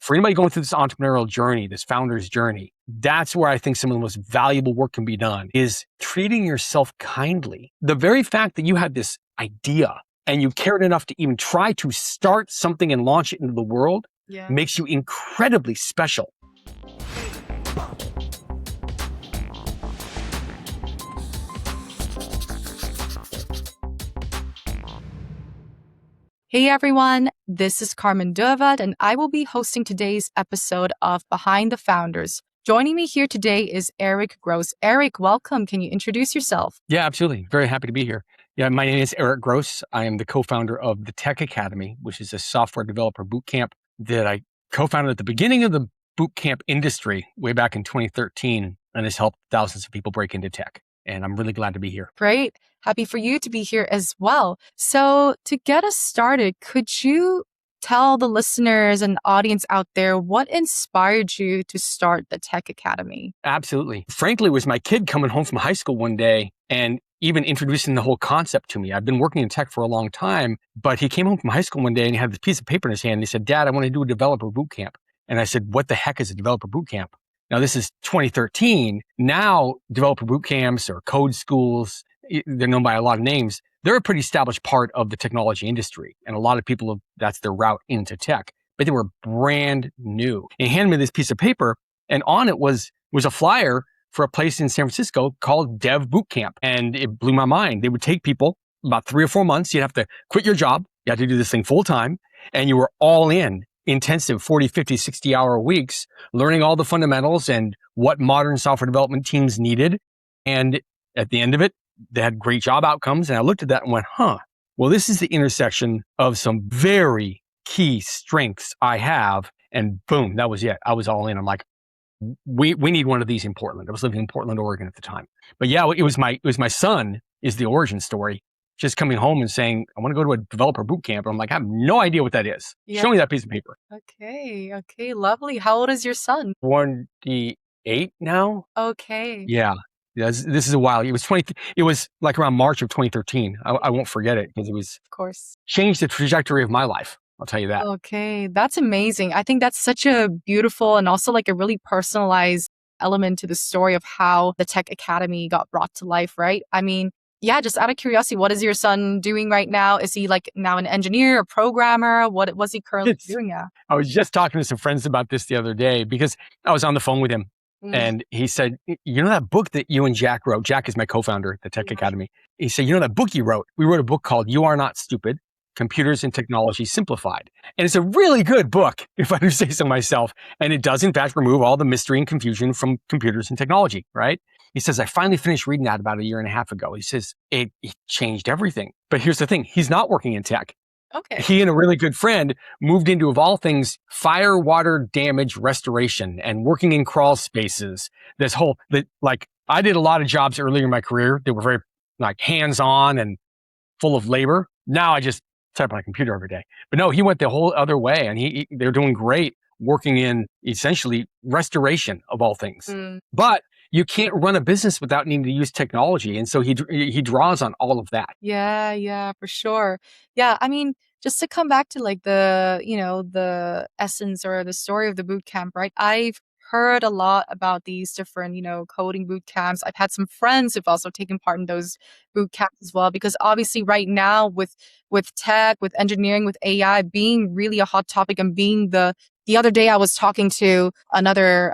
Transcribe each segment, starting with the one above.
for anybody going through this entrepreneurial journey, this founder's journey, that's where I think some of the most valuable work can be done, is treating yourself kindly. The very fact that you had this idea and you cared enough to even try to start something and launch it into the world makes you incredibly special. Hey everyone, this is Carmen Dörwald, and I will be hosting today's episode of Behind the Founders. Joining me here today is Erik Gross. Erik, welcome. Can you introduce yourself? Yeah, absolutely. Very happy to be here. Yeah, my name is Erik Gross. I am the co-founder of the Tech Academy, which is a software developer bootcamp that I co-founded at the beginning of the bootcamp industry way back in 2013, and has helped thousands of people break into tech. And I'm really glad to be here. Great. Happy for you to be here as well. So to get us started, could you tell the listeners and audience out there what inspired you to start the Tech Academy? Absolutely. Frankly, it was my kid coming home from high school one day and even introducing the whole concept to me. I've been working in tech for a long time, but he came home from high school one day and he had this piece of paper in his hand. And he said, "Dad, I want to do a developer bootcamp." And I said, "What the heck is a developer bootcamp?" Now, this is 2013. Now, developer boot camps or code schools, they're known by a lot of names. They're a pretty established part of the technology industry. And a lot of people, that's their route into tech. But they were brand new. And he handed me this piece of paper, and on it was a flyer for a place in San Francisco called Dev Bootcamp. And it blew my mind. They would take people about 3 or 4 months. You'd have to quit your job. You had to do this thing full time. And you were all in. Intensive 40, 50, 60-hour weeks, learning all the fundamentals and what modern software development teams needed. And at the end of it, they had great job outcomes. And I looked at that and went, well, this is the intersection of some very key strengths I have. And boom, that was it. I was all in. I'm like, we need one of these in Portland. I was living in Portland, Oregon at the time. But yeah, it was my son is the origin story. Just coming home and saying, "I want to go to a developer boot camp." And I'm like, I have no idea what that is. Yeah. Show me that piece of paper. Okay, lovely. How old is your son? 28 now. Okay. Yeah. This is a while. It was like around March of 2013. I won't forget it because it was, of course, changed the trajectory of my life. I'll tell you that. Okay, that's amazing. I think that's such a beautiful and also like a really personalized element to the story of how the Tech Academy got brought to life, right? I mean, yeah, just out of curiosity, what is your son doing right now? Is he like now an engineer, a programmer? What was he currently doing now? I was just talking to some friends about this the other day because I was on the phone with him and he said, "You know that book that you and Jack wrote?" Jack is my co-founder at the Tech Academy. He said, "You know that book you wrote? We wrote a book called You Are Not Stupid, Computers and Technology Simplified." And it's a really good book, if I do say so myself. And it does, in fact, remove all the mystery and confusion from computers and technology, right? He says, "I finally finished reading that about 1.5 years ago." He says, it changed everything. But here's the thing. He's not working in tech. Okay. He and a really good friend moved into, of all things, fire, water, damage restoration and working in crawl spaces. I did a lot of jobs earlier in my career that were very like hands-on and full of labor. Now I just type on a computer every day. But no, he went the whole other way, and they're doing great working in essentially restoration of all things. But you can't run a business without needing to use technology. And so he draws on all of that. Yeah, for sure. Yeah, I mean, just to come back to like the essence or the story of the boot camp, right? I've heard a lot about these different, coding boot camps. I've had some friends who've also taken part in those boot camps as well, because obviously right now with tech, with engineering, with AI being really a hot topic, and being the other day I was talking to another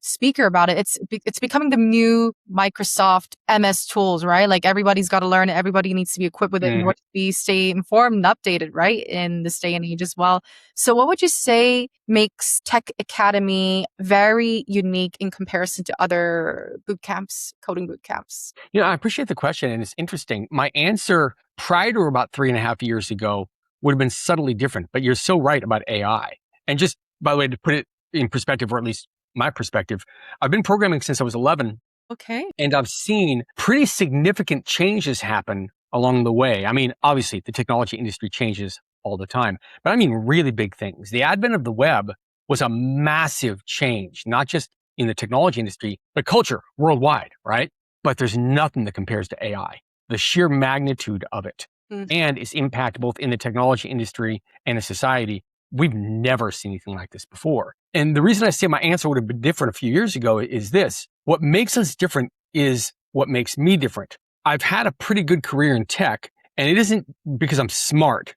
speaker about it. It's becoming the new Microsoft MS tools, right? Like everybody's got to learn it. Everybody needs to be equipped with it in order to stay informed and updated, right? In this day and age as well. So what would you say makes Tech Academy very unique in comparison to other boot camps, coding boot camps? I appreciate the question, and it's interesting. My answer prior to about 3.5 years ago would have been subtly different, but you're so right about AI. And just, by the way, to put it in perspective, or at least my perspective, I've been programming since I was 11. Okay. And I've seen pretty significant changes happen along the way. I mean, obviously, the technology industry changes all the time, but I mean really big things. The advent of the web was a massive change, not just in the technology industry, but culture worldwide, right? But there's nothing that compares to AI. The sheer magnitude of it and its impact both in the technology industry and in society we've never seen anything like this before. And the reason I say my answer would have been different a few years ago is this. What makes us different is what makes me different. I've had a pretty good career in tech, and it isn't because I'm smart.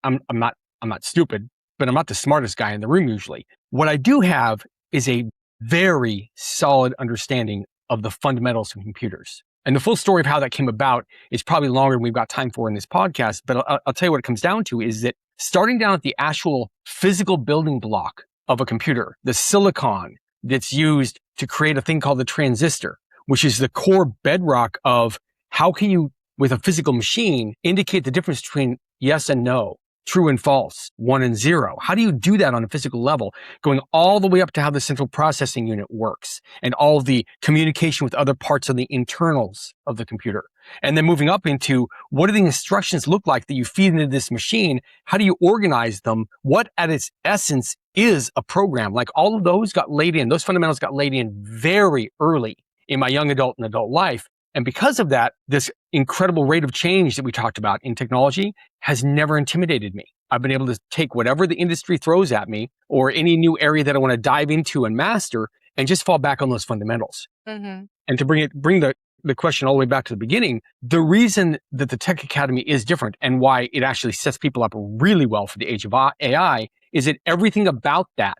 I'm not stupid, but I'm not the smartest guy in the room usually. What I do have is a very solid understanding of the fundamentals of computers. And the full story of how that came about is probably longer than we've got time for in this podcast. But I'll tell you what it comes down to is that starting down at the actual physical building block of a computer, the silicon that's used to create a thing called the transistor, which is the core bedrock of how can you, with a physical machine, indicate the difference between yes and no, true and false, 1 and 0. How do you do that on a physical level, going all the way up to how the central processing unit works and all the communication with other parts of the internals of the computer? And then moving up into what do the instructions look like that you feed into this machine? How do you organize them? What at its essence is a program? Like all of those got laid in, those fundamentals got laid in very early in my young adult and adult life. And because of that, this incredible rate of change that we talked about in technology has never intimidated me. I've been able to take whatever the industry throws at me or any new area that I want to dive into and master and just fall back on those fundamentals. Mm-hmm. And to bring the question all the way back to the beginning, the reason that the Tech Academy is different and why it actually sets people up really well for the age of AI is that everything about that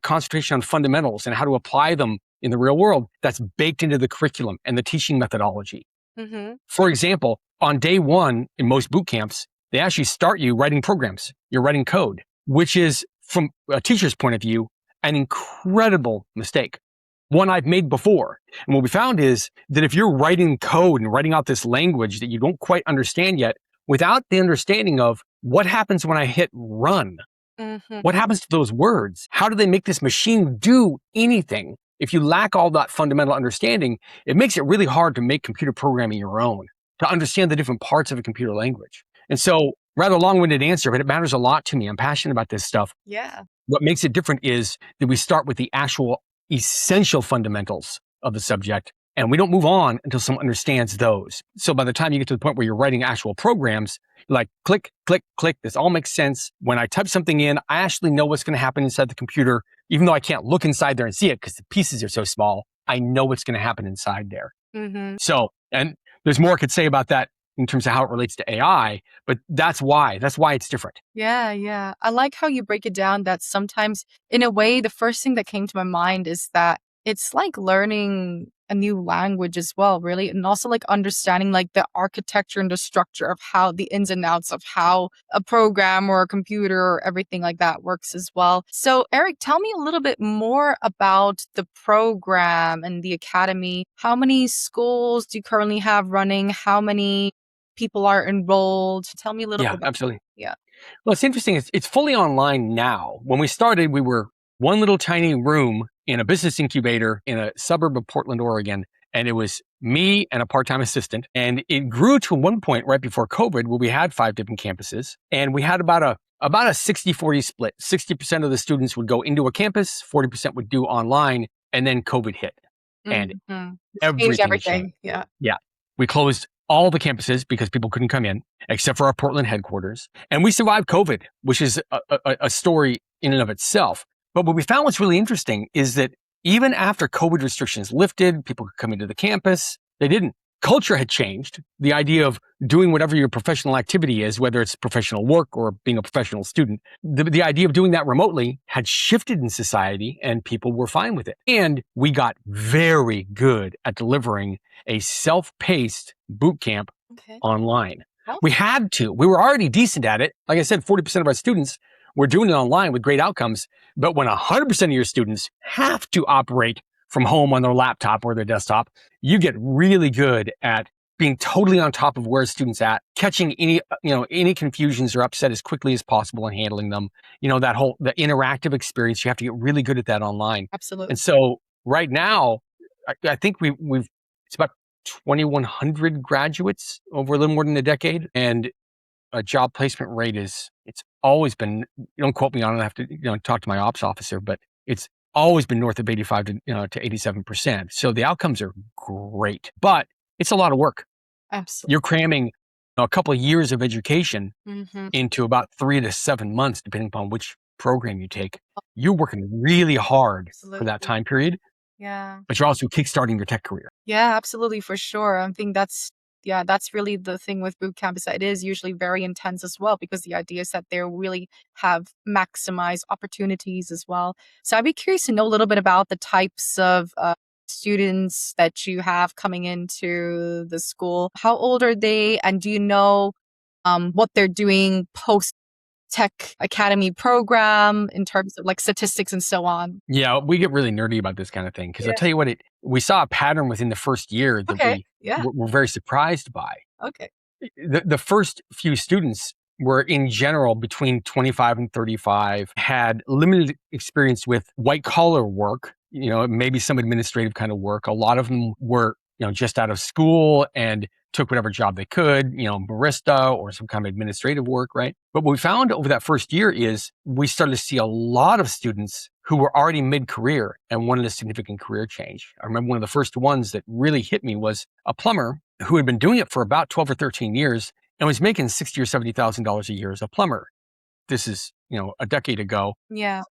concentration on fundamentals and how to apply them in the real world, that's baked into the curriculum and the teaching methodology. Mm-hmm. For example, on day one in most boot camps, they actually start you writing programs. You're writing code, which is, from a teacher's point of view, an incredible mistake. One I've made before. And what we found is that if you're writing code and writing out this language that you don't quite understand yet, without the understanding of what happens when I hit run, what happens to those words? How do they make this machine do anything? If you lack all that fundamental understanding, it makes it really hard to make computer programming your own, to understand the different parts of a computer language. And so, rather long-winded answer, but it matters a lot to me. I'm passionate about this stuff. Yeah. What makes it different is that we start with the actual essential fundamentals of the subject, and we don't move on until someone understands those. So by the time you get to the point where you're writing actual programs, you're like, click, click, click, this all makes sense. When I type something in, I actually know what's going to happen inside the computer, even though I can't look inside there and see it because the pieces are so small. I know what's going to happen inside there. Mm-hmm. So, and there's more I could say about that in terms of how it relates to AI, but that's why it's different. Yeah, yeah. I like how you break it down that sometimes, in a way, the first thing that came to my mind is that it's like learning a new language as well, really. And also like understanding like the architecture and the structure of how the ins and outs of how a program or a computer or everything like that works as well. So Erik, tell me a little bit more about the program and the academy. How many schools do you currently have running? How many people are enrolled? Tell me a little bit about Absolutely. Yeah. Well, it's interesting. It's fully online now. When we started, we were one little tiny room in a business incubator in a suburb of Portland, Oregon. And it was me and a part-time assistant. And it grew to one point right before COVID where we had 5 different campuses. And we had about a 60-40 split. 60% of the students would go into a campus, 40% would do online, and then COVID hit. And everything changed. Yeah. Yeah. We closed all the campuses because people couldn't come in, except for our Portland headquarters. And we survived COVID, which is a story in and of itself. But what we found was really interesting is that even after COVID restrictions lifted, people could come into the campus. They didn't. Culture had changed. The idea of doing whatever your professional activity is, whether it's professional work or being a professional student, the idea of doing that remotely had shifted in society and people were fine with it. And we got very good at delivering a self-paced boot camp online. We had to. We were already decent at it. Like I said, 40% of our students were doing it online with great outcomes. But when 100% of your students have to operate from home on their laptop or their desktop, you get really good at being totally on top of where students at, catching any confusions or upset as quickly as possible and handling them. The interactive experience, you have to get really good at that online. Absolutely. And so right now, I think it's about 2,100 graduates over a little more than a decade. And a job placement rate it's always been, don't quote me on it, I have to talk to my ops officer, but it's always been north of 85 to 87%. So the outcomes are great, but it's a lot of work. Absolutely. You're cramming a couple of years of education into about 3 to 7 months, depending upon which program you take, you're working really hard for that Absolutely. time period, Yeah. but you're also kickstarting your tech career. Yeah, absolutely, for sure. I think that's really the thing with boot camp is that it is usually very intense as well because the idea is that they really have maximized opportunities as well. So I'd be curious to know a little bit about the types of students that you have coming into the school. How old are they, and do you know what they're doing post tech academy program in terms of like statistics and so on? Yeah, we get really nerdy about this kind of thing because I'll Yeah. tell you what, we saw a pattern within the first year that Okay. we Yeah. were very surprised by. Okay. The first few students were in general between 25 and 35, had limited experience with white collar work, maybe some administrative kind of work. A lot of them were, just out of school and took whatever job they could, barista or some kind of administrative work, right? But what we found over that first year is we started to see a lot of students who were already mid-career and wanted a significant career change. I remember one of the first ones that really hit me was a plumber who had been doing it for about 12 or 13 years and was making $60,000 or $70,000 a year as a plumber. This is, a decade ago. Yeah.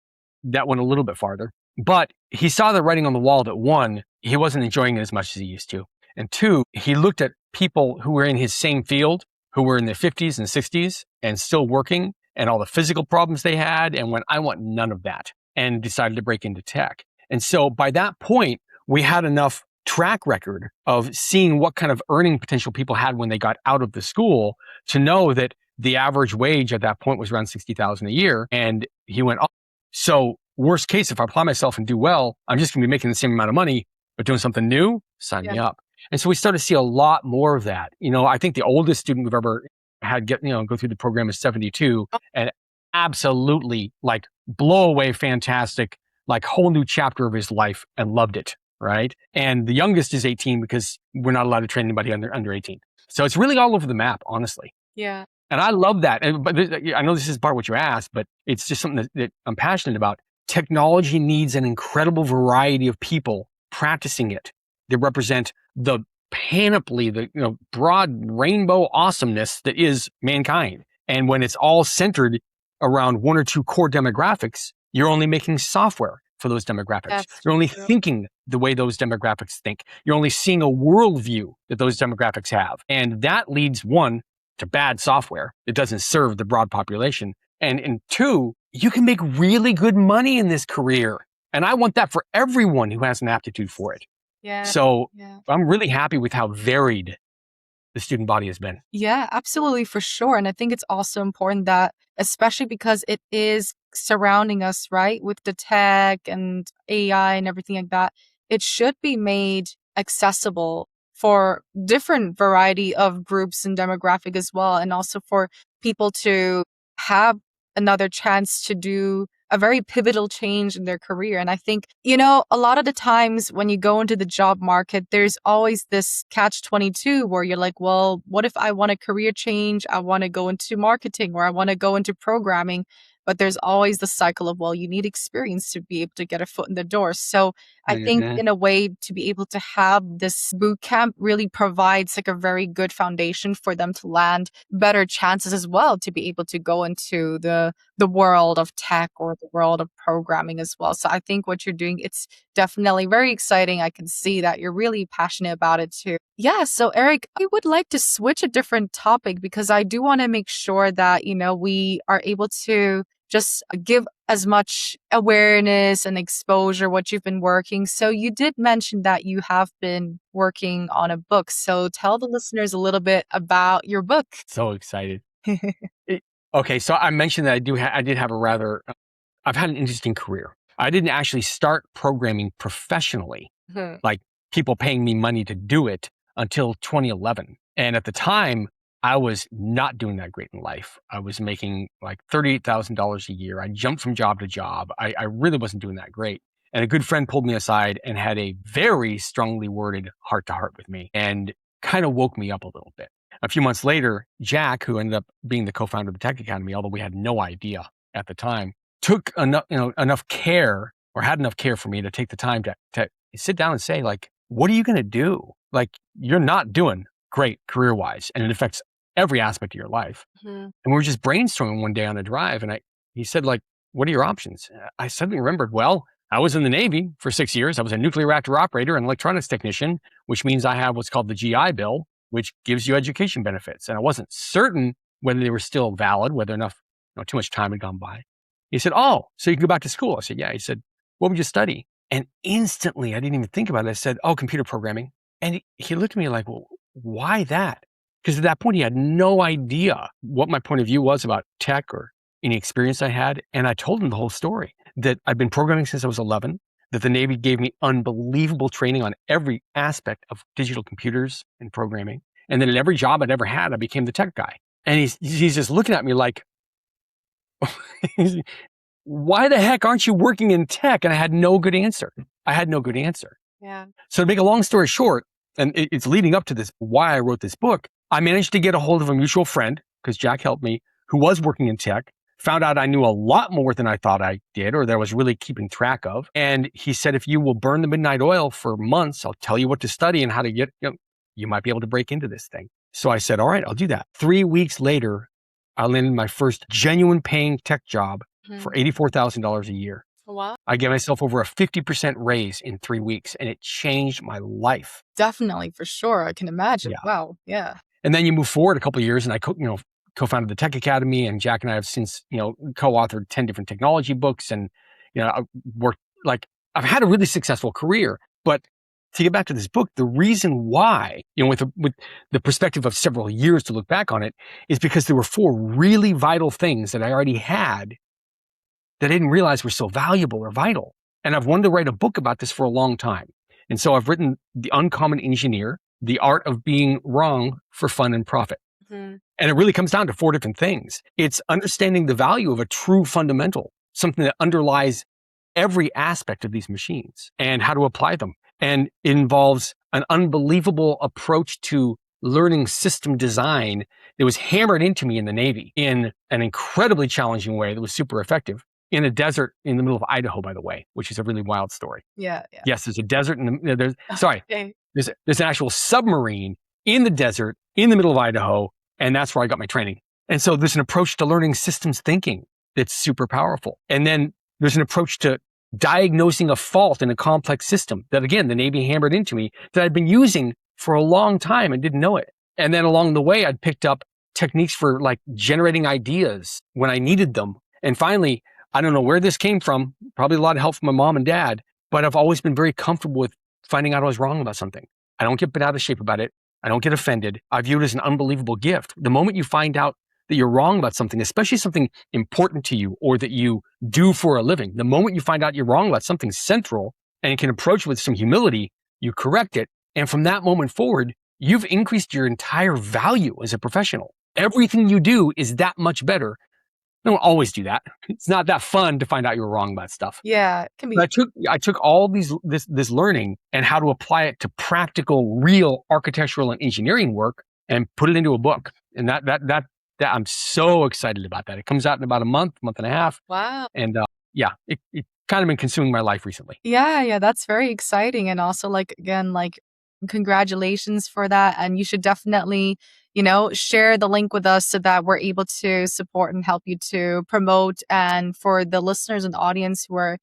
That went a little bit farther. But he saw the writing on the wall that one, he wasn't enjoying it as much as he used to. And two, he looked at people who were in his same field, who were in their 50s and 60s and still working, and all the physical problems they had, and went, I want none of that, and decided to break into tech. And so by that point, we had enough track record of seeing what kind of earning potential people had when they got out of the school to know that the average wage at that point was around $60,000 a year. And he went, oh, so worst case, if I apply myself and do well, I'm just going to be making the same amount of money, but doing something new, sign me up. And so we started to see a lot more of that. I think the oldest student we've ever had go through the program is 72, and absolutely like blow away fantastic, like whole new chapter of his life, and loved it. Right. And the youngest is 18 because we're not allowed to train anybody under 18. So it's really all over the map, honestly. Yeah. And I love that. But I know this is part of what you asked, but it's just something that I'm passionate about. Technology needs an incredible variety of people practicing it that represent the panoply, the broad rainbow awesomeness that is mankind. And when it's all centered around one or two core demographics, you're only making software for those demographics. You're only thinking the way those demographics think. You're only seeing a worldview that those demographics have. And that leads, one, to bad software that doesn't serve the broad population. And two, you can make really good money in this career. And I want that for everyone who has an aptitude for it. Yeah. So I'm really happy with how varied the student body has been. Yeah, absolutely, for sure. And I think it's also important that, especially because it is surrounding us, right, with the tech and AI and everything like that, it should be made accessible for different variety of groups and demographic as well. And also for people to have another chance to do a very pivotal change in their career. And I think, a lot of the times when you go into the job market, there's always this catch-22 where you're like, well, what if I want a career change? I want to go into marketing or I want to go into programming. But there's always the cycle of, well, you need experience to be able to get a foot in the door. So I think in a way to be able to have this boot camp really provides like a very good foundation for them to land better chances as well to be able to go into the world of tech or the world of programming as well. So I think what you're doing, it's definitely very exciting. I can see that you're really passionate about it too. Yeah. So Erik, I would like to switch a different topic because I do want to make sure that, we are able to just give as much awareness and exposure what you've been working. So you did mention that you have been working on a book. So tell the listeners a little bit about your book. So excited. Okay, so I mentioned that I did have I've had an interesting career. I didn't actually start programming professionally, like people paying me money to do it, until 2011. And at the time, I was not doing that great in life. I was making like $38,000 a year. I jumped from job to job. I really wasn't doing that great. And a good friend pulled me aside and had a very strongly worded heart-to-heart with me and kind of woke me up a little bit. A few months later, Jack, who ended up being the co-founder of the Tech Academy, although we had no idea at the time, took enough care, or had enough care for me to take the time to sit down and say, like, what are you going to do? Like, you're not doing great career-wise, and it affects every aspect of your life. And we were just brainstorming one day on a drive, and he said, like, what are your options? I suddenly remembered, well, I was in the Navy for 6 years. I was a nuclear reactor operator and electronics technician, which means I have what's called the GI Bill, which gives you education benefits. And I wasn't certain whether they were still valid, whether enough, too much time had gone by. He said, oh, so you can go back to school. I said, yeah. He said, what would you study? And instantly, I didn't even think about it. I said, oh, computer programming. And he looked at me like, well, why that? Because at that point, he had no idea what my point of view was about tech or any experience I had. And I told him the whole story, that I've been programming since I was 11, that the Navy gave me unbelievable training on every aspect of digital computers and programming. And then in every job I'd ever had, I became the tech guy. And he's just looking at me like, why the heck aren't you working in tech? And I had no good answer. Yeah. So to make a long story short, and it's leading up to this, why I wrote this book, I managed to get a hold of a mutual friend, because Jack helped me, who was working in tech, found out I knew a lot more than I thought I did, or that I was really keeping track of. And he said, if you will burn the midnight oil for months, I'll tell you what to study and how to get, you might be able to break into this thing. So I said, all right, I'll do that. 3 weeks later, I landed my first genuine paying tech job for $84,000 a year. Wow. I gave myself over a 50% raise in 3 weeks, and it changed my life. Definitely, for sure. I can imagine. Yeah. Wow. Yeah. And then you move forward a couple of years, and I co-founded the Tech Academy, and Jack and I have since, co-authored 10 different technology books, and, I worked, I've had a really successful career. But to get back to this book, the reason why, with the perspective of several years to look back on it, is because there were 4 really vital things that I already had that I didn't realize were so valuable or vital. And I've wanted to write a book about this for a long time. And so I've written The Uncommon Engineer, The Art of Being Wrong for Fun and Profit. And it really comes down to 4 different things. It's understanding the value of a true fundamental, something that underlies every aspect of these machines, and how to apply them. And it involves an unbelievable approach to learning system design that was hammered into me in the Navy in an incredibly challenging way that was super effective. In a desert in the middle of Idaho, by the way, which is a really wild story. Yeah. Yes, there's a desert there's Okay. an actual submarine in the desert in the middle of Idaho, and that's where I got my training. And so there's an approach to learning systems thinking that's super powerful. And then there's an approach to diagnosing a fault in a complex system that, again, the Navy hammered into me that I'd been using for a long time and didn't know it. And then along the way, I'd picked up techniques for generating ideas when I needed them. And finally, I don't know where this came from, probably a lot of help from my mom and dad, but I've always been very comfortable with finding out I was wrong about something. I don't get bent out of shape about it. I don't get offended. I view it as an unbelievable gift. The moment you find out that you're wrong about something, especially something important to you or that you do for a living, the moment you find out you're wrong about something central and you can approach it with some humility, you correct it. And from that moment forward, you've increased your entire value as a professional. Everything you do is that much better. I don't always do that. It's not that fun to find out you're wrong about stuff. Yeah. It can be. But I took all this learning and how to apply it to practical, real architectural and engineering work and put it into a book. And that I'm so excited about that. It comes out in about a month and a half. Wow. And it kind of been consuming my life recently. Yeah, that's very exciting. And also, again, congratulations for that. And you should definitely, share the link with us so that we're able to support and help you to promote. And for the listeners and the audience who are,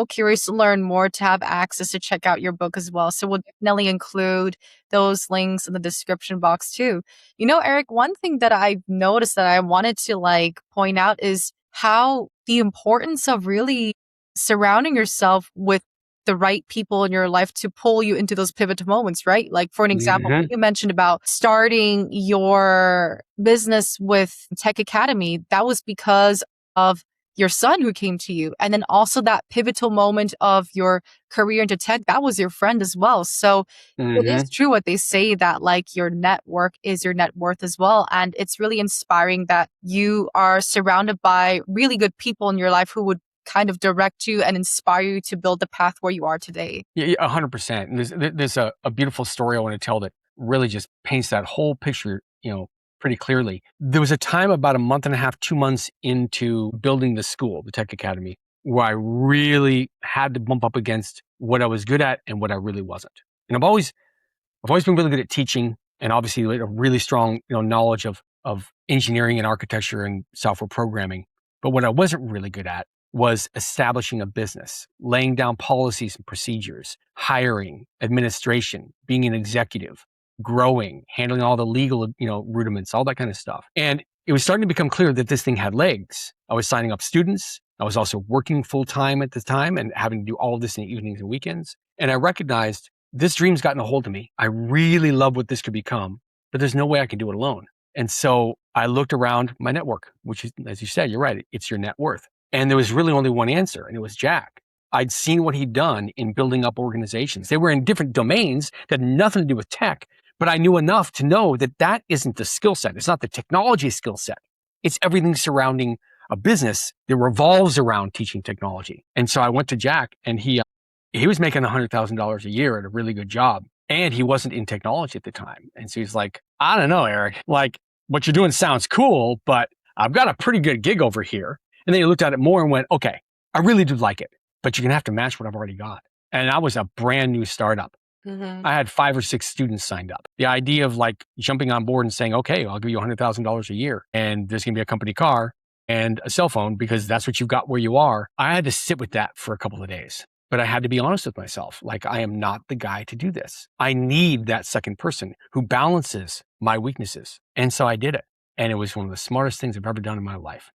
curious to learn more, to have access to check out your book as well. So we'll definitely include those links in the description box too. Erik, one thing that I've noticed that I wanted to point out is how the importance of really surrounding yourself with the right people in your life to pull you into those pivotal moments, right? For an example, Mhm. you mentioned about starting your business with Tech Academy. That was because of your son who came to you. And then also that pivotal moment of your career into tech, that was your friend as well. So it is true what they say that your network is your net worth as well. And it's really inspiring that you are surrounded by really good people in your life who would kind of direct you and inspire you to build the path where you are today. Yeah, 100%. And there's a beautiful story I want to tell that really just paints that whole picture, pretty clearly. There was a time about a month and a half, 2 months into building the school, the Tech Academy, where I really had to bump up against what I was good at and what I really wasn't. And I've always been really good at teaching, and obviously a really strong, knowledge of engineering and architecture and software programming. But what I wasn't really good at was establishing a business, laying down policies and procedures, hiring, administration, being an executive, growing, handling all the legal, rudiments, all that kind of stuff. And it was starting to become clear that this thing had legs. I was signing up students. I was also working full time at the time and having to do all of this in the evenings and weekends. And I recognized this dream's gotten a hold of me. I really love what this could become, but there's no way I can do it alone. And so I looked around my network, which is, as you said, you're right, it's your net worth. And there was really only one answer, and it was Jack. I'd seen what he'd done in building up organizations. They were in different domains that had nothing to do with tech, but I knew enough to know that that isn't the skill set. It's not the technology skill set. It's everything surrounding a business that revolves around teaching technology. And so I went to Jack, and he was making $100,000 a year at a really good job. And he wasn't in technology at the time. And so he's like, I don't know, Eric, like what you're doing sounds cool, but I've got a pretty good gig over here. And then he looked at it more and went, okay, I really do like it, but you're going to have to match what I've already got. And I was a brand new startup. Mm-hmm. I had 5 or 6 students signed up. The idea of like jumping on board and saying, okay, I'll give you $100,000 a year and there's going to be a company car and a cell phone because that's what you've got where you are. I had to sit with that for a couple of days. But I had to be honest with myself. Like, I am not the guy to do this. I need that second person who balances my weaknesses. And so I did it. And it was one of the smartest things I've ever done in my life.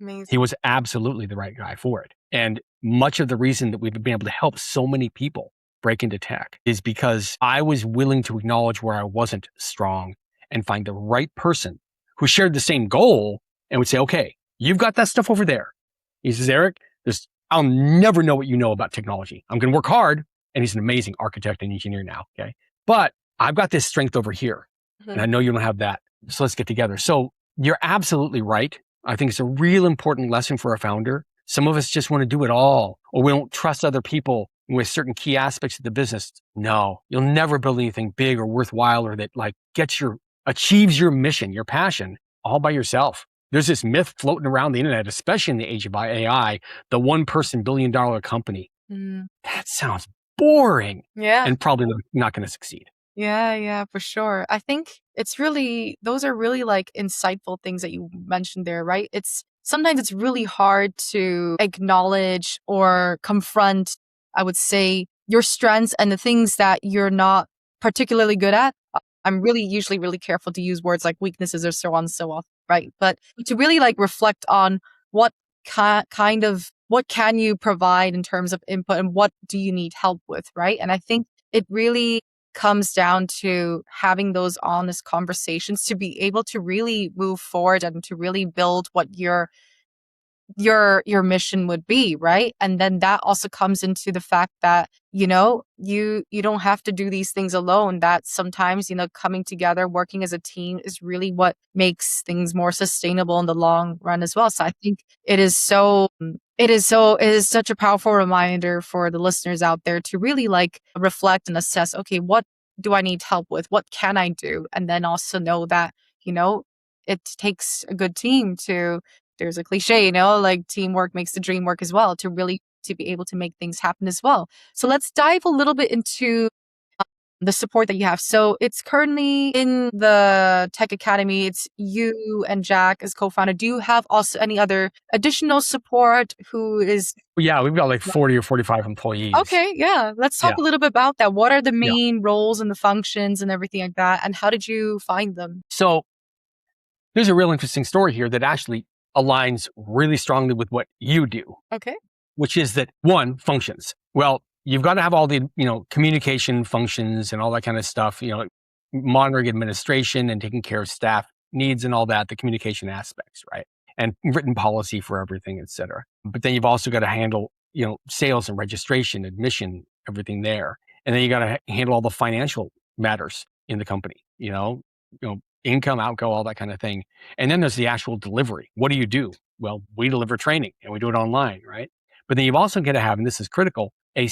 Amazing. He was absolutely the right guy for it. And much of the reason that we've been able to help so many people break into tech is because I was willing to acknowledge where I wasn't strong and find the right person who shared the same goal and would say, okay, you've got that stuff over there. He says, Eric, I'll never know what you know about technology. I'm going to work hard. And he's an amazing architect and engineer now. Okay. But I've got this strength over here. Mm-hmm. And I know you don't have that. So let's get together. So you're absolutely right. I think it's a real important lesson for a founder. Some of us just want to do it all, or we don't trust other people with certain key aspects of the business. No, you'll never build anything big or worthwhile or that like achieves your mission, your passion all by yourself. There's this myth floating around the internet, especially in the age of AI, the one-person billion-dollar company. That sounds boring. Yeah. And probably not going to succeed. Yeah, for sure. I think those are really like insightful things that you mentioned there, right? Sometimes it's really hard to acknowledge or confront, I would say, your strengths and the things that you're not particularly good at. I'm usually really careful to use words like weaknesses or so on and so on, right? But to really like reflect on what can you provide in terms of input and what do you need help with, right? And I think it really comes down to having those honest conversations to be able to really move forward and to really build what your mission would be, right? And then that also comes into the fact that, you don't have to do these things alone. That sometimes, coming together, working as a team is really what makes things more sustainable in the long run as well. So I think it is such a powerful reminder for the listeners out there to really like reflect and assess, okay, what do I need help with? What can I do? And then also know that, it takes a good team there's a cliche, like teamwork makes the dream work as well, to be able to make things happen as well. So let's dive a little bit into the support that you have. So it's currently in the Tech Academy. It's you and Jack as co-founder. Do you have also any other additional support Yeah, we've got like 40 or 45 employees. Okay, yeah. Let's talk a little bit about that. What are the main roles and the functions and everything like that? And how did you find them? So there's a real interesting story here that actually aligns really strongly with what you do. Okay. Which is that one, functions. Well, you've got to have all the, communication functions and all that kind of stuff, monitoring administration and taking care of staff needs and all that, the communication aspects, right? And written policy for everything, et cetera. But then you've also got to handle, sales and registration, admission, everything there. And then you got to handle all the financial matters in the company, income, outgo, all that kind of thing. And then there's the actual delivery. What do you do? Well, we deliver training and we do it online, right? But then you've also got to have, and this is critical, a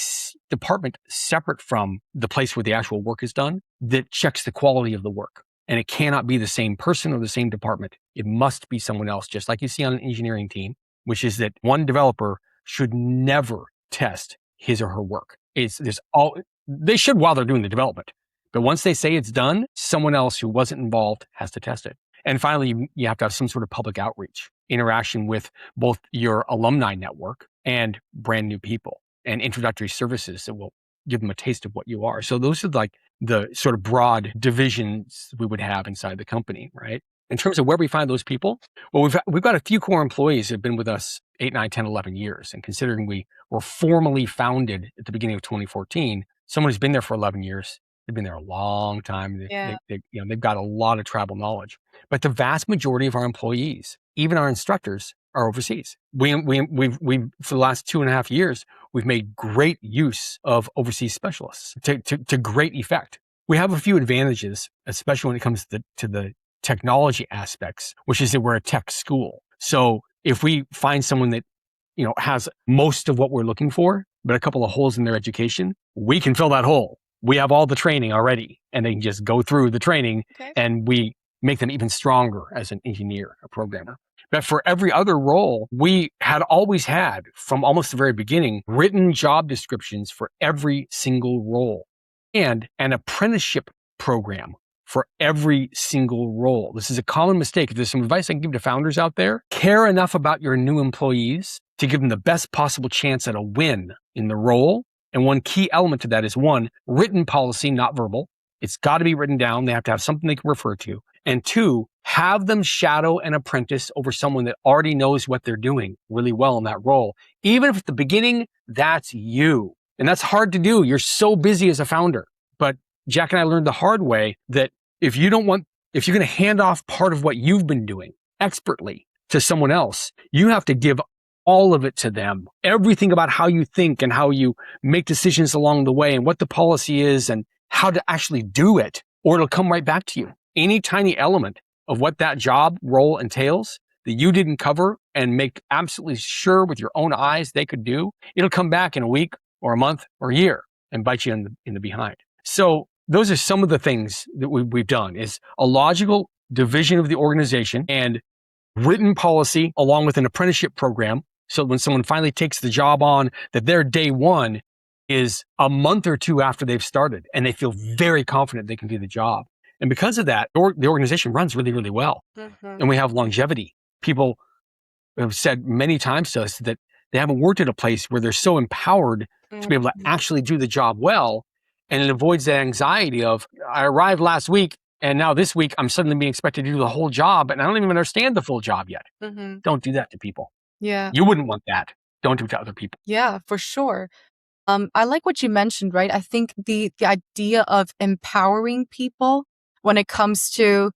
department separate from the place where the actual work is done that checks the quality of the work. And it cannot be the same person or the same department. It must be someone else, just like you see on an engineering team, which is that one developer should never test his or her work. They should while they're doing the development. But once they say it's done, someone else who wasn't involved has to test it. And finally, you have to have some sort of public outreach. interaction with both your alumni network and brand new people and introductory services that will give them a taste of what you are. So those are like the sort of broad divisions we would have inside the company, right? In terms of where we find those people, well, we've got a few core employees that have been with us 8, 9, 10, 11 years. And considering we were formally founded at the beginning of 2014, someone who's been there for 11 years, they've been there a long time. Yeah. They've got a lot of travel knowledge. But the vast majority of our employees, even our instructors, are overseas. We've for the last 2.5 years, we've made great use of overseas specialists to great effect. We have a few advantages, especially when it comes to the technology aspects, which is that we're a tech school. So if we find someone that, has most of what we're looking for, but a couple of holes in their education, we can fill that hole. We have all the training already, and they can just go through the training, and we make them even stronger as an engineer, a programmer. But for every other role, we had always had, from almost the very beginning, written job descriptions for every single role and an apprenticeship program for every single role. This is a common mistake. If there's some advice I can give to founders out there, care enough about your new employees to give them the best possible chance at a win in the role. And one key element to that is, one, written policy, not verbal. It's got to be written down. They have to have something they can refer to. And two, have them shadow an apprentice over someone that already knows what they're doing really well in that role. Even if at the beginning, that's you. And that's hard to do. You're so busy as a founder. But Jack and I learned the hard way that if you're going to hand off part of what you've been doing expertly to someone else, you have to give all of it to them. Everything about how you think and how you make decisions along the way and what the policy is and how to actually do it, or it'll come right back to you. Any tiny element of what that job role entails that you didn't cover and make absolutely sure with your own eyes they could do, it'll come back in a week or a month or a year and bite you in the behind. So those are some of the things that we've done, is a logical division of the organization and written policy along with an apprenticeship program. So when someone finally takes the job on, that their day one is a month or two after they've started and they feel very confident they can do the job. And because of that, the organization runs really, really well. And we have longevity. People have said many times to us that they haven't worked at a place where they're so empowered to be able to actually do the job well. And it avoids the anxiety of, I arrived last week and now this week I'm suddenly being expected to do the whole job and I don't even understand the full job yet. Don't do that to people. Yeah. You wouldn't want that. Don't do it to other people. Yeah, for sure. I like what you mentioned, right? I think the idea of empowering people when it comes to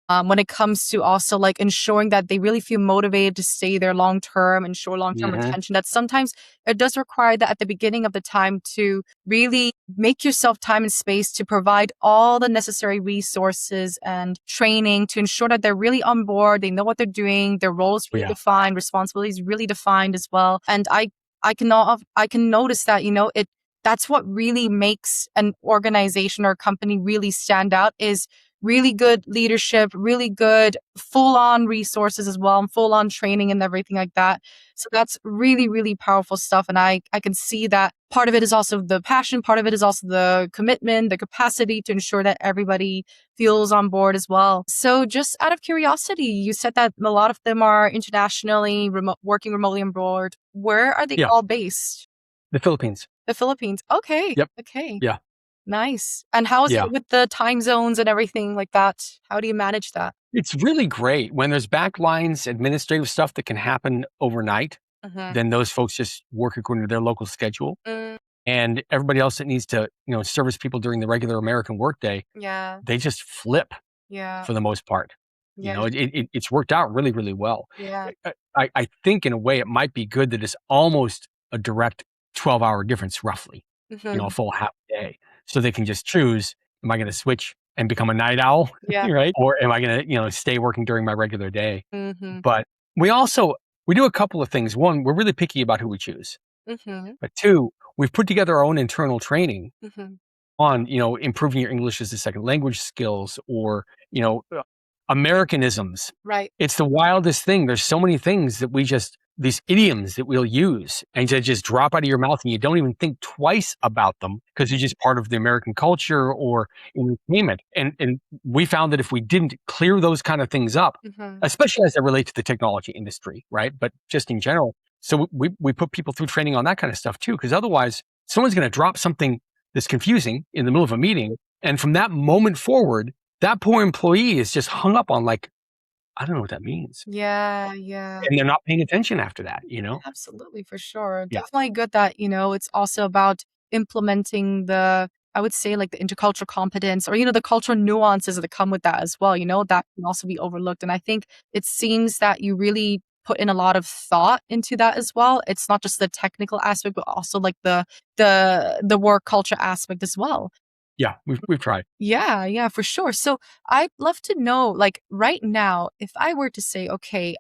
also like ensuring that they really feel motivated to stay there long term, ensure long term retention, that sometimes it does require that at the beginning of the time to really make yourself time and space to provide all the necessary resources and training to ensure that they're really on board, they know what they're doing, their roles really defined, responsibilities really defined as well. And I can notice that, that's what really makes an organization or a company really stand out, is really good leadership, really good full-on resources as well, and full-on training and everything like that. So that's really, really powerful stuff. And I can see that part of it is also the passion, part of it is also the commitment, the capacity to ensure that everybody feels on board as well. So just out of curiosity, you said that a lot of them are internationally working remotely on board. Where are they all based? The Philippines. The Philippines. Okay. Yep. Okay. Yeah. Nice. And how is it with the time zones and everything like that? How do you manage that? It's really great. When there's backlines, administrative stuff that can happen overnight, then those folks just work according to their local schedule. And everybody else that needs to, service people during the regular American workday, they just flip for the most part. It's worked out really, really well. I think in a way it might be good that it's almost a direct 12-hour difference, roughly, a full half day. So they can just choose, am I going to switch and become a night owl, right? Or am I going to, stay working during my regular day? But we do a couple of things. One, we're really picky about who we choose. But two, we've put together our own internal training on, improving your English as a second language skills, or, Americanisms. Right. It's the wildest thing. There's so many things that these idioms that we'll use and to just drop out of your mouth and you don't even think twice about them because it's just part of the American culture or entertainment. And we found that if we didn't clear those kind of things up, especially as they relate to the technology industry, right? But just in general. So we put people through training on that kind of stuff too, because otherwise someone's going to drop something that's confusing in the middle of a meeting. And from that moment forward, that poor employee is just hung up on like, I don't know what that means. Yeah. And they're not paying attention after that, you know? Absolutely, for sure. Yeah. Definitely good that, it's also about implementing I would say like the intercultural competence or, the cultural nuances that come with that as well, that can also be overlooked. And I think it seems that you really put in a lot of thought into that as well. It's not just the technical aspect, but also like the work culture aspect as well. Yeah, we've tried. Yeah, for sure. So I'd love to know, like right now, if I were to say, okay,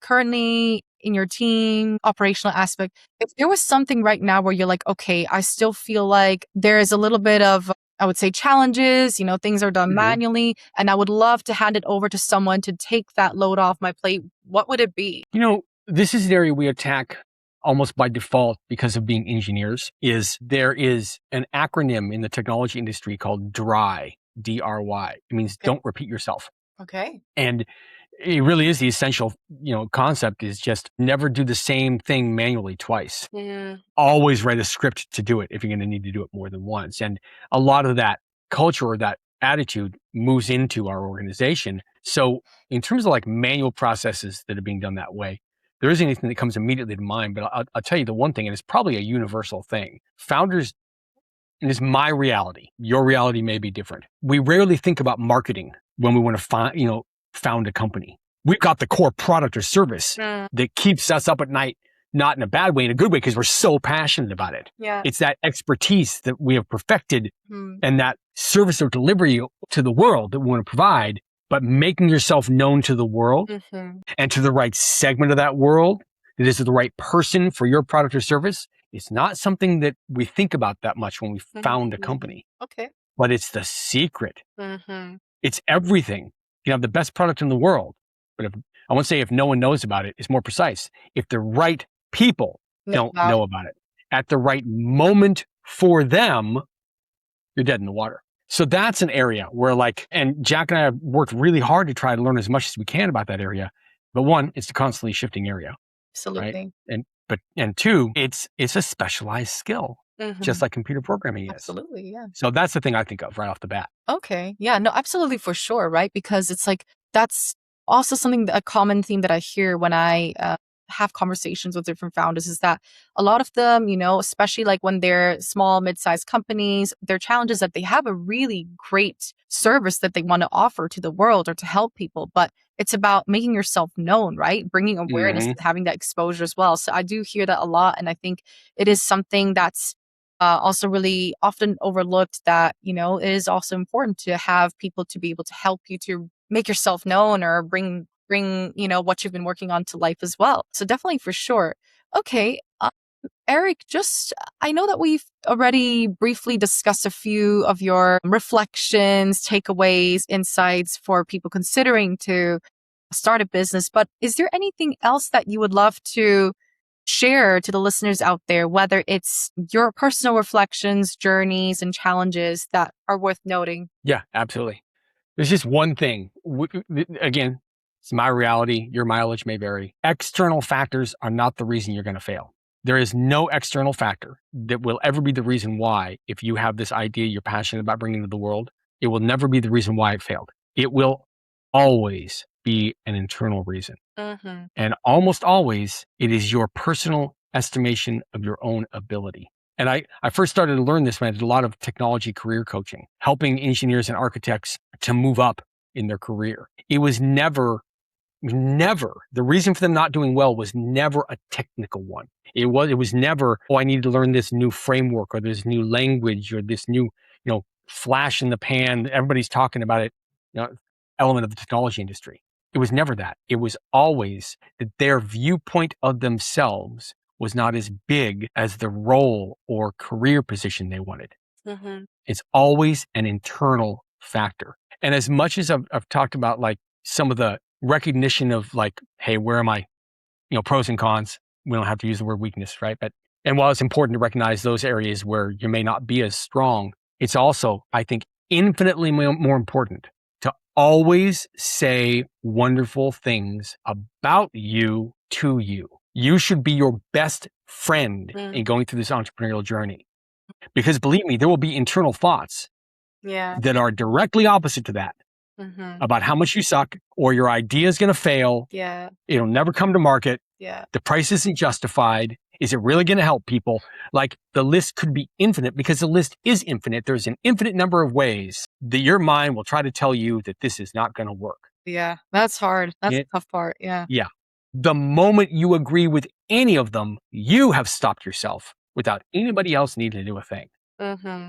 currently in your team operational aspect, if there was something right now where you're like, okay, I still feel like there is a little bit of, I would say, challenges, things are done manually, and I would love to hand it over to someone to take that load off my plate, what would it be? This is an area we attack almost by default because of being engineers. There is an acronym in the technology industry called DRY, DRY. It means don't repeat yourself. Okay. And it really is the essential, concept is just never do the same thing manually twice. Yeah. Always write a script to do it if you're going to need to do it more than once. And a lot of that culture or that attitude moves into our organization. So in terms of like manual processes that are being done that way, there isn't anything that comes immediately to mind, but I'll tell you the one thing, and it's probably a universal thing. Founders, and it's my reality. Your reality may be different. We rarely think about marketing when we want to found a company. We've got the core product or service that keeps us up at night, not in a bad way, in a good way, because we're so passionate about it. Yeah. It's that expertise that we have perfected and that service or delivery to the world that we want to provide, but making yourself known to the world and to the right segment of that world, that is the right person for your product or service, it's not something that we think about that much when we found a company. Okay. But it's the secret. It's everything. You have the best product in the world, but I won't say if no one knows about it, it's more precise. If the right people don't know about it at the right moment for them, you're dead in the water. So that's an area where and Jack and I have worked really hard to try to learn as much as we can about that area. But one, it's a constantly shifting area. Absolutely. Right? And two, it's a specialized skill, just like computer programming is. Absolutely, yeah. So that's the thing I think of right off the bat. Okay. Yeah, no, absolutely, for sure, right? Because it's like, that's also a common theme that I hear when I have conversations with different founders is that a lot of them, especially like when they're small, mid-sized companies, their challenge is that they have a really great service that they want to offer to the world or to help people, but it's about making yourself known, right? Bringing awareness and having that exposure as well. So I do hear that a lot. And I think it is something that's also really often overlooked, that, it is also important to have people to be able to help you to make yourself known or bring, what you've been working on to life as well. So definitely, for sure. Okay. Erik, I know that we've already briefly discussed a few of your reflections, takeaways, insights for people considering to start a business, but is there anything else that you would love to share to the listeners out there, whether it's your personal reflections, journeys, and challenges that are worth noting? Yeah, absolutely. There's just one thing. Again, it's my reality. Your mileage may vary. External factors are not the reason you're going to fail. There is no external factor that will ever be the reason why, if you have this idea you're passionate about bringing to the world, it will never be the reason why it failed. It will always be an internal reason. And almost always, it is your personal estimation of your own ability. And I first started to learn this when I did a lot of technology career coaching, helping engineers and architects to move up in their career. It was never, the reason for them not doing well was never a technical one. It was never, I need to learn this new framework or this new language or this new, flash in the pan. Everybody's talking about it, element of the technology industry. It was never that. It was always that their viewpoint of themselves was not as big as the role or career position they wanted. It's always an internal factor. And as much as I've talked about some of the recognition of hey, where am I pros and cons. We don't have to use the word weakness, right? And while it's important to recognize those areas where you may not be as strong, it's also, I think, infinitely more important to always say wonderful things about you to you. You should be your best friend in going through this entrepreneurial journey. Because believe me, there will be internal thoughts that are directly opposite to that about how much you suck, or your idea is going to fail. Yeah. It'll never come to market. Yeah. The price isn't justified. Is it really going to help people? Like, the list could be infinite, because the list is infinite. There's an infinite number of ways that your mind will try to tell you that this is not going to work. Yeah. That's hard. That's the tough part. Yeah. Yeah. The moment you agree with any of them, you have stopped yourself without anybody else needing to do a thing.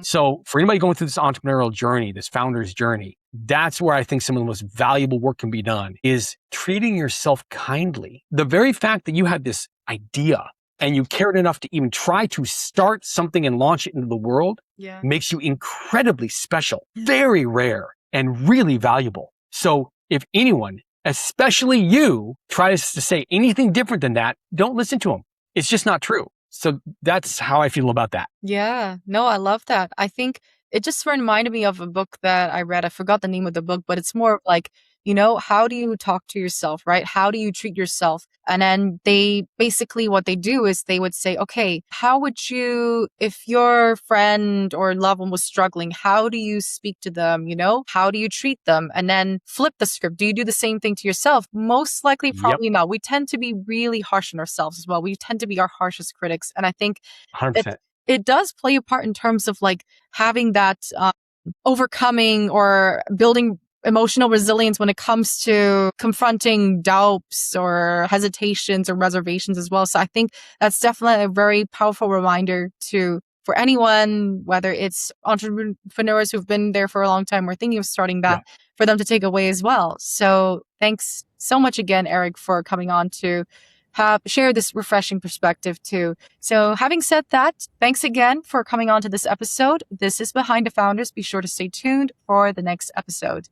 So for anybody going through this entrepreneurial journey, this founder's journey, that's where I think some of the most valuable work can be done, is treating yourself kindly. The very fact that you had this idea and you cared enough to even try to start something and launch it into the world makes you incredibly special, very rare, and really valuable. So if anyone, especially you, tries to say anything different than that, don't listen to them. It's just not true. So that's how I feel about that. Yeah. No, I love that. I think it just reminded me of a book that I read. I forgot the name of the book, but it's more of like, how do you talk to yourself, right? How do you treat yourself? And then they basically, what they do is they would say, okay, how would you, if your friend or loved one was struggling, how do you speak to them? How do you treat them? And then flip the script. Do you do the same thing to yourself? Most likely, probably not. We tend to be really harsh on ourselves as well. We tend to be our harshest critics. And I think 100%. it does play a part in terms of like having that overcoming or building emotional resilience when it comes to confronting doubts or hesitations or reservations as well. So I think that's definitely a very powerful reminder for anyone, whether it's entrepreneurs who've been there for a long time or thinking of starting that, for them to take away as well. So thanks so much again, Erik, for coming on to share this refreshing perspective too. So having said that, thanks again for coming on to this episode. This is Behind the Founders. Be sure to stay tuned for the next episode.